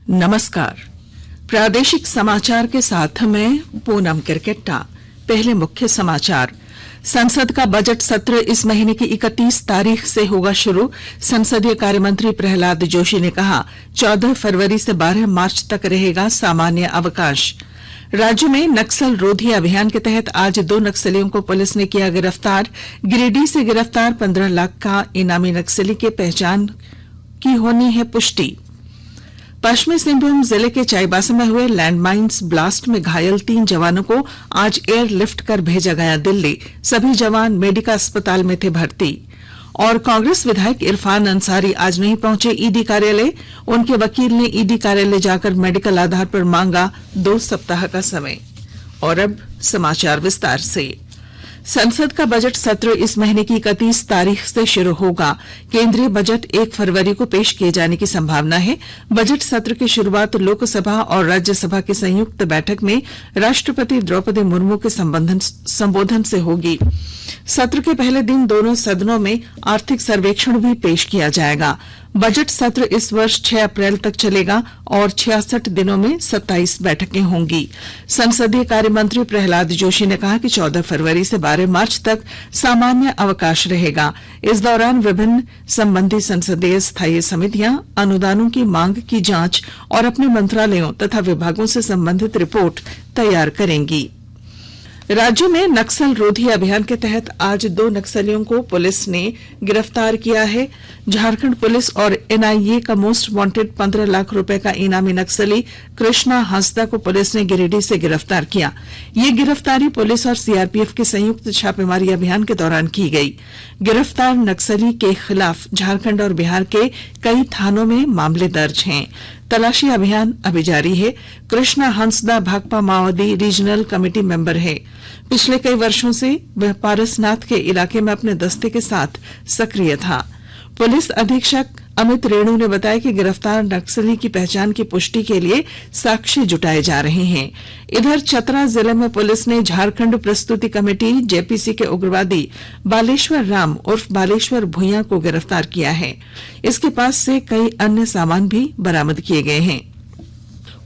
नमस्कार। प्रादेशिक समाचार के साथ मैं पूनम किरकेट्टा। पहले मुख्य समाचार। संसद का बजट सत्र इस महीने की 31 तारीख से होगा शुरू। संसदीय कार्य मंत्री प्रहलाद जोशी ने कहा 14 फरवरी से 12 मार्च तक रहेगा सामान्य अवकाश। राज्य में नक्सल रोधी अभियान के तहत आज 2 नक्सलियों को पुलिस ने किया गिरफ्तार। गिरिडीह से गिरफ्तार 15 लाख का इनामी नक्सली के पहचान की होनी है पुष्टि। पश्चिमी सिंहभूम जिले के चाईबासा में हुए लैंडमाइंस ब्लास्ट में घायल 3 जवानों को आज एयरलिफ्ट कर भेजा गया दिल्ली। सभी जवान मेडिका अस्पताल में थे भर्ती। और कांग्रेस विधायक इरफान अंसारी आज नहीं पहुंचे ईडी कार्यालय। उनके वकील ने ईडी कार्यालय जाकर मेडिकल आधार पर मांगा 2 सप्ताह का समय। और अब समाचार विस्तार से। संसद का बजट सत्र इस महीने की 31 तारीख से शुरू होगा। केंद्रीय बजट 1 फरवरी को पेश किए जाने की संभावना है। बजट सत्र की शुरुआत लोकसभा और राज्यसभा की संयुक्त बैठक में राष्ट्रपति द्रौपदी मुर्मू के संबोधन से होगी। सत्र के पहले दिन दोनों सदनों में आर्थिक सर्वेक्षण भी पेश किया जाएगा। बजट सत्र इस वर्ष 6 अप्रैल तक चलेगा और 66 दिनों में 27 बैठकें होंगी। संसदीय कार्य मंत्री प्रहलाद जोशी ने कहा कि 14 फरवरी से 12 मार्च तक सामान्य अवकाश रहेगा। इस दौरान विभिन्न संबंधी संसदीय स्थायी समितियां अनुदानों की मांग की जांच और अपने मंत्रालयों तथा विभागों से संबंधित रिपोर्ट तैयार करेंगी। राज्य में नक्सल रोधी अभियान के तहत आज 2 नक्सलियों को पुलिस ने गिरफ्तार किया है। झारखंड पुलिस और एनआईए का मोस्ट वांटेड 15 लाख रुपए का इनामी नक्सली कृष्णा हांसदा को पुलिस ने गिरिडीह से गिरफ्तार किया। ये गिरफ्तारी पुलिस और सीआरपीएफ के संयुक्त छापेमारी अभियान के दौरान की गई। गिरफ्तार नक्सली के खिलाफ झारखंड और बिहार के कई थानों में मामले दर्ज हैं। तलाशी अभियान अभी जारी है। कृष्णा हांसदा भाकपा माओवादी रीजनल कमेटी मेंबर है। पिछले कई वर्षों से वह पारसनाथ के इलाके में अपने दस्ते के साथ सक्रिय था। पुलिस अधीक्षक अमित रेणु ने बताया कि गिरफ्तार नक्सली की पहचान की पुष्टि के लिए साक्ष्य जुटाए जा रहे हैं। इधर चतरा जिले में पुलिस ने झारखंड प्रस्तुति कमेटी जेपीसी के उग्रवादी बालेश्वर राम उर्फ बालेश्वर भुइयां को गिरफ्तार किया है। इसके पास से कई अन्य सामान भी बरामद किए गए हैं।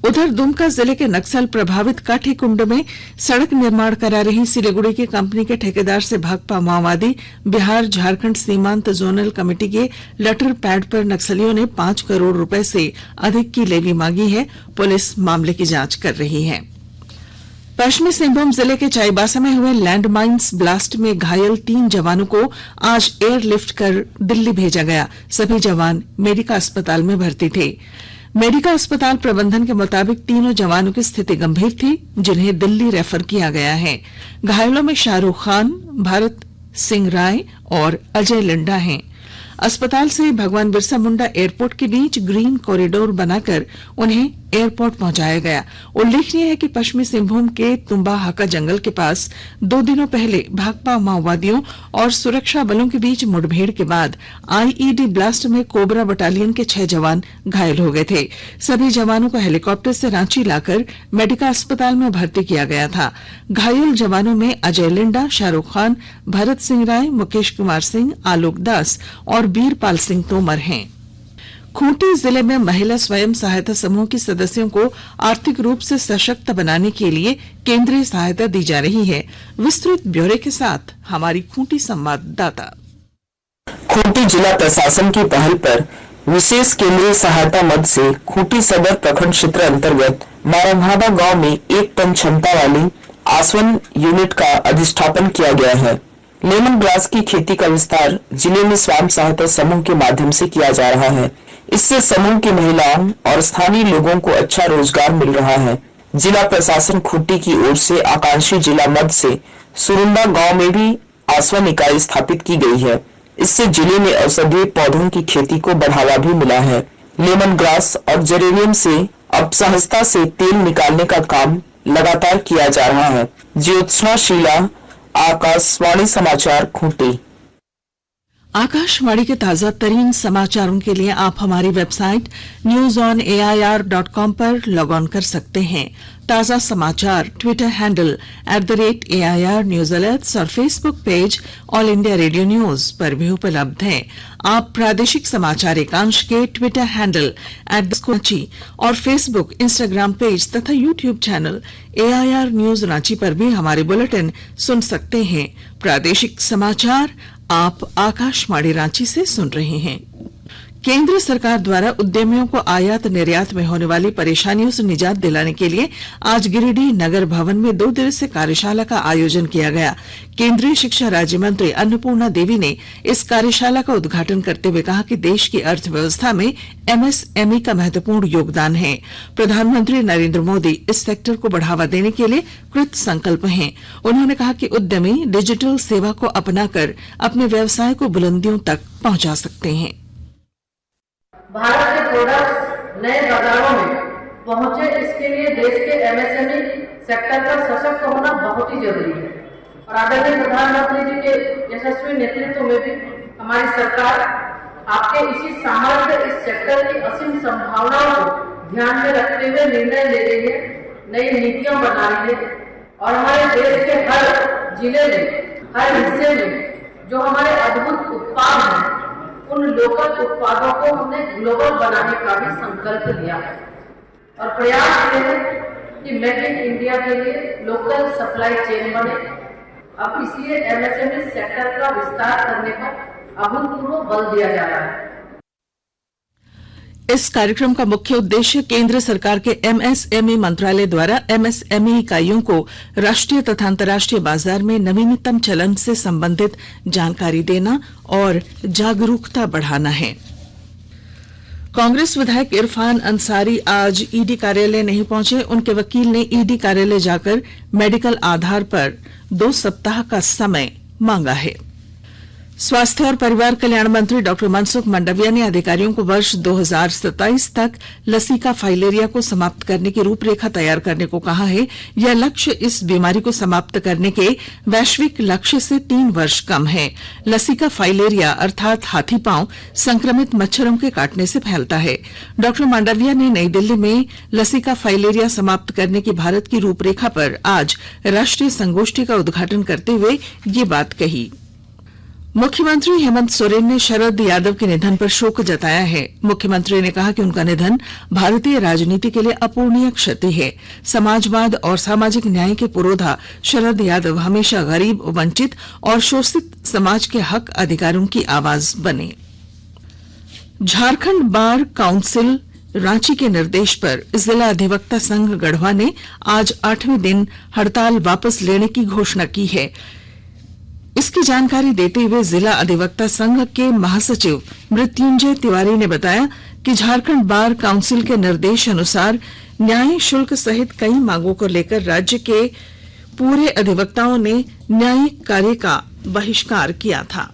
उधर दुमका जिले के नक्सल प्रभावित काठीकुंड में सड़क निर्माण करा रही सिलीगुड़ी की कंपनी के ठेकेदार से भाकपा माओवादी बिहार झारखंड सीमांत जोनल कमेटी के लेटर पैड पर नक्सलियों ने 5 करोड़ रुपए से अधिक की लेवी मांगी है। पुलिस मामले की जांच कर रही है। पश्चिमी सिंहभूम जिले के चाईबासा में हुए लैंडमाइंस ब्लास्ट में घायल 3 जवानों को आज एयरलिफ्ट कर दिल्ली भेजा गया। सभी जवान मेडिका अस्पताल में भर्ती थे। मेडिका अस्पताल प्रबंधन के मुताबिक तीनों जवानों की स्थिति गंभीर थी, जिन्हें दिल्ली रेफर किया गया है। घायलों में शाहरुख खान, भरत सिंह राय और अजय लिंडा हैं। अस्पताल से भगवान बिरसा मुंडा एयरपोर्ट के बीच ग्रीन कॉरिडोर बनाकर उन्हें एयरपोर्ट पहुंचाया गया। उल्लेखनीय है कि पश्चिमी सिंहभूम के तुम्बा हाका जंगल के पास 2 दिनों पहले भाकपा माओवादियों और सुरक्षा बलों के बीच मुठभेड़ के बाद आईईडी ब्लास्ट में कोबरा बटालियन के 6 जवान घायल हो गए थे। सभी जवानों को हेलीकॉप्टर से रांची लाकर मेडिका अस्पताल में भर्ती किया गया था। घायल जवानों में अजय लिंडा, शाहरुख खान, भरत सिंह राय, मुकेश कुमार सिंह, आलोक दास और वीरपाल सिंह तोमर हैं। खूंटी जिले में महिला स्वयं सहायता समूह की सदस्यों को आर्थिक रूप से सशक्त बनाने के लिए केंद्रीय सहायता दी जा रही है। विस्तृत ब्यौरे के साथ हमारी खूंटी संवाददाता। खूंटी जिला प्रशासन की पहल पर विशेष केंद्रीय सहायता मद से खूंटी सदर प्रखंड क्षेत्र अंतर्गत मारंगहाबा गांव में 1 टन क्षमता वाली आसवन यूनिट का अधिष्ठापन किया गया है। लेमन ग्रास की खेती का विस्तार जिले में स्वयं सहायता समूह के माध्यम से किया जा रहा है। इससे समूह की महिलाओं और स्थानीय लोगों को अच्छा रोजगार मिल रहा है। जिला प्रशासन खूंटी की ओर से आकांक्षी जिला मद से सुरुंदा गांव में भी आसवन इकाई स्थापित की गई है। इससे जिले में औषधीय पौधों की खेती को बढ़ावा भी मिला है। लेमन ग्रास और जेरेनियम से अब सहजता से तेल निकालने का काम लगातार किया जा रहा है। ज्योत्सना शीला, आकाशवाणी समाचार खूंटी। आकाशवाणी के ताजा तरीन समाचारों के लिए आप हमारी वेबसाइट newsonair.com पर लॉग ऑन कर सकते हैं। ताजा समाचार Twitter handle @AIR news alerts और Facebook page All India Radio news पर भी उपलब्ध हैं। आप प्रादेशिक समाचार एकांश के ट्विटर हैंडल @कोची और फेसबुक इंस्टाग्राम पेज तथा YouTube channel AIR news Ranchi पर भी हमारे बुलेटिन सुन सकते हैं। प्रादेशिक समाचार आप आकाशवाणी रांची से सुन रहे हैं। केंद्र सरकार द्वारा उद्यमियों को आयात निर्यात में होने वाली परेशानियों से निजात दिलाने के लिए आज गिरिडीह नगर भवन में 2 दिवसीय कार्यशाला का आयोजन किया गया। केंद्रीय शिक्षा राज्य मंत्री अन्नपूर्णा देवी ने इस कार्यशाला का उद्घाटन करते हुए कहा कि देश की अर्थव्यवस्था में MSME का महत्वपूर्ण योगदान है। प्रधानमंत्री नरेंद्र मोदी इस सेक्टर को बढ़ावा देने के लिए कृत संकल्प हैं। उन्होंने कहा कि उद्यमी डिजिटल सेवा को अपनाकर अपने व्यवसाय को बुलंदियों तक पहुंचा सकते हैं। भारत के प्रोडक्ट्स नए बाजारों में पहुंचे, इसके लिए देश के MSME सेक्टर का सशक्त होना बहुत ही जरूरी है और आदरणीय प्रधानमंत्री जी के यशस्वी नेतृत्व में भी हमारी सरकार आपके इसी सामर्थ्य इस सेक्टर की असीम संभावनाओं को ध्यान में रखते हुए निर्णय ले रही है, नई नीतियां बना रही है और हमारे देश के हर जिले में, हर हिस्से में जो हमारे अद्भुत उत्पाद हैं, उन लोकल उत्पादों को हमने ग्लोबल बनाने का भी संकल्प लिया है और प्रयास किए हैं कि मेक इन इंडिया के लिए लोकल सप्लाई चेन बने। अब इसलिए MSME सेक्टर का विस्तार करने पर अभूतपूर्व बल दिया जा रहा है। इस कार्यक्रम का मुख्य उद्देश्य केंद्र सरकार के MSME मंत्रालय द्वारा MSME इकाइयों को राष्ट्रीय तथा अंतर्राष्ट्रीय बाजार में नवीनतम चलन से संबंधित जानकारी देना और जागरूकता बढ़ाना है। कांग्रेस विधायक इरफान अंसारी आज ईडी कार्यालय नहीं पहुंचे। उनके वकील ने ईडी कार्यालय जाकर मेडिकल आधार पर 2 सप्ताह का समय मांगा है। स्वास्थ्य और परिवार कल्याण मंत्री डॉक्टर मनसुख मंडाविया ने अधिकारियों को वर्ष 2027 तक लसिका फाइलेरिया को समाप्त करने की रूपरेखा तैयार करने को कहा है। यह लक्ष्य इस बीमारी को समाप्त करने के वैश्विक लक्ष्य से 3 वर्ष कम है। लसिका फाइलेरिया अर्थात हाथी पांव संक्रमित मच्छरों के काटने से फैलता है। डॉक्टर मंडाविया ने नई दिल्ली में लसिका फाइलेरिया समाप्त करने की भारत की रूपरेखा पर आज राष्ट्रीय संगोष्ठी का उद्घाटन करते हुए ये बात कही। मुख्यमंत्री हेमंत सोरेन ने शरद यादव के निधन पर शोक जताया है। मुख्यमंत्री ने कहा कि उनका निधन भारतीय राजनीति के लिए अपूरणीय क्षति है। समाजवाद और सामाजिक न्याय के पुरोधा शरद यादव हमेशा गरीब, वंचित और शोषित समाज के हक अधिकारों की आवाज बने। झारखंड बार काउंसिल रांची के निर्देश पर जिला अधिवक्ता संघ गढ़वा ने आज 8वें दिन हड़ताल वापस लेने की घोषणा की है। इसकी जानकारी देते हुए जिला अधिवक्ता संघ के महासचिव मृत्युंजय तिवारी ने बताया कि झारखंड बार काउंसिल के निर्देश अनुसार न्याय शुल्क सहित कई मांगों को लेकर राज्य के पूरे अधिवक्ताओं ने न्यायिक कार्य का बहिष्कार किया था।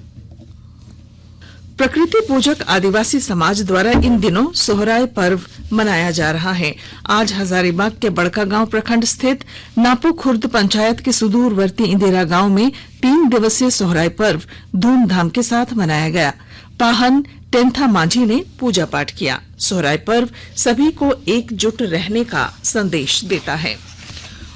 प्रकृति पूजक आदिवासी समाज द्वारा इन दिनों सोहराय पर्व मनाया जा रहा है। आज हजारीबाग के बड़कागांव प्रखंड स्थित नापो खुर्द पंचायत के सुदूरवर्ती इंदिरा गांव में 3 दिवसीय सोहराय पर्व धूमधाम के साथ मनाया गया। पाहन टेंथा मांझी ने पूजा पाठ किया। सोहराय पर्व सभी को एकजुट रहने का संदेश देता है।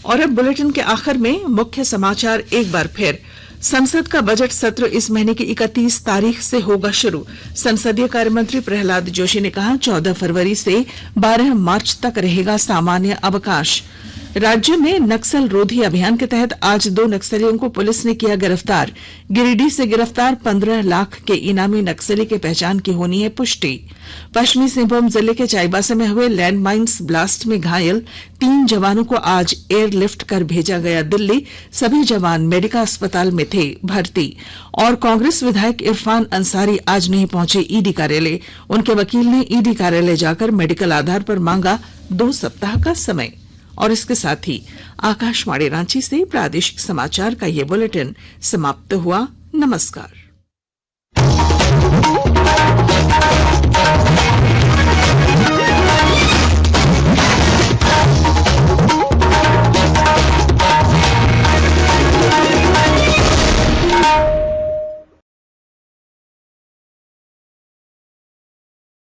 और अब बुलेटिन के आखिर में मुख्य समाचार एक बार फिर। संसद का बजट सत्र इस महीने की 31 तारीख से होगा शुरू। संसदीय कार्य मंत्री प्रहलाद जोशी ने कहा 14 फरवरी से 12 मार्च तक रहेगा सामान्य अवकाश। राज्य में नक्सल रोधी अभियान के तहत आज 2 नक्सलियों को पुलिस ने किया गिरफ्तार। गिरिडीह से गिरफ्तार 15 लाख के इनामी नक्सली की पहचान की होनी है पुष्टि। पश्चिमी सिंहभूम जिले के चाईबासा में हुए लैंडमाइंस ब्लास्ट में घायल 3 जवानों को आज एयरलिफ्ट कर भेजा गया दिल्ली। सभी जवान मेडिका अस्पताल में थे भर्ती। और कांग्रेस विधायक इरफान अंसारी आज नहीं पहुंचे ईडी कार्यालय। उनके वकील ने ईडी कार्यालय जाकर मेडिकल आधार पर मांगा 2 सप्ताह का समय। और इसके साथ ही आकाशवाणी रांची से प्रादेशिक समाचार का ये बुलेटिन समाप्त हुआ। नमस्कार।